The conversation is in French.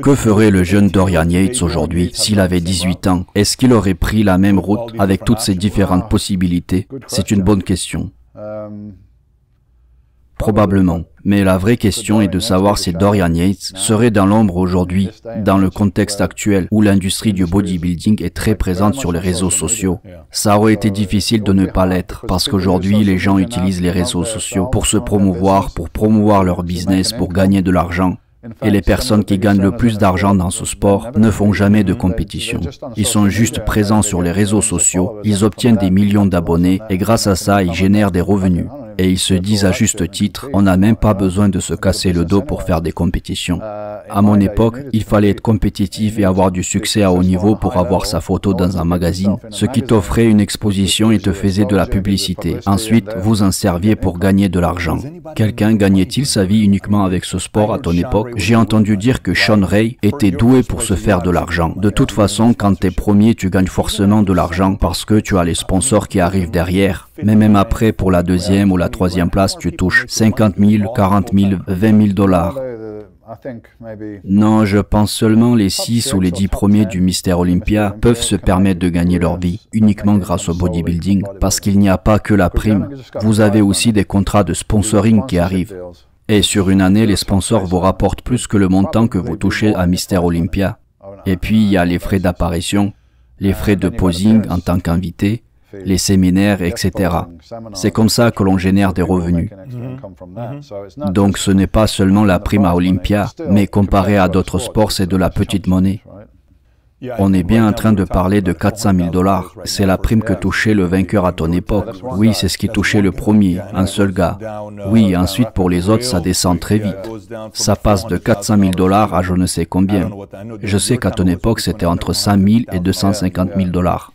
Que ferait le jeune Dorian Yates aujourd'hui s'il avait 18 ans? Est-ce qu'il aurait pris la même route avec toutes ces différentes possibilités? C'est une bonne question. Probablement. Mais la vraie question est de savoir si Dorian Yates serait dans l'ombre aujourd'hui, dans le contexte actuel où l'industrie du bodybuilding est très présente sur les réseaux sociaux. Ça aurait été difficile de ne pas l'être, parce qu'aujourd'hui, les gens utilisent les réseaux sociaux pour se promouvoir, pour promouvoir leur business, pour gagner de l'argent. Et les personnes qui gagnent le plus d'argent dans ce sport ne font jamais de compétition. Ils sont juste présents sur les réseaux sociaux, ils obtiennent des millions d'abonnés et grâce à ça, ils génèrent des revenus. Et ils se disent à juste titre, on n'a même pas besoin de se casser le dos pour faire des compétitions. À mon époque, il fallait être compétitif et avoir du succès à haut niveau pour avoir sa photo dans un magazine, ce qui t'offrait une exposition et te faisait de la publicité. Ensuite, vous en serviez pour gagner de l'argent. Quelqu'un gagnait-il sa vie uniquement avec ce sport à ton époque? J'ai entendu dire que Shawn Ray était doué pour se faire de l'argent. De toute façon, quand t'es premier, tu gagnes forcément de l'argent parce que tu as les sponsors qui arrivent derrière. Mais même après, pour la deuxième ou la troisième place, tu touches 50 000, 40 000, 20 000 dollars. Non, je pense seulement les 6 ou les 10 premiers du Mister Olympia peuvent se permettre de gagner leur vie uniquement grâce au bodybuilding, parce qu'il n'y a pas que la prime. Vous avez aussi des contrats de sponsoring qui arrivent. Et sur une année, les sponsors vous rapportent plus que le montant que vous touchez à Mister Olympia. Et puis, il y a les frais d'apparition, les frais de posing en tant qu'invité, les séminaires, etc. C'est comme ça que l'on génère des revenus. Donc ce n'est pas seulement la prime à Olympia, mais comparé à d'autres sports, c'est de la petite monnaie. On est bien en train de parler de 400 000 dollars. C'est la prime que touchait le vainqueur à ton époque. Oui, c'est ce qui touchait le premier, un seul gars. Oui, ensuite pour les autres, ça descend très vite. Ça passe de 400 000 dollars à je ne sais combien. Je sais qu'à ton époque, c'était entre 100 000 et 250 000 dollars.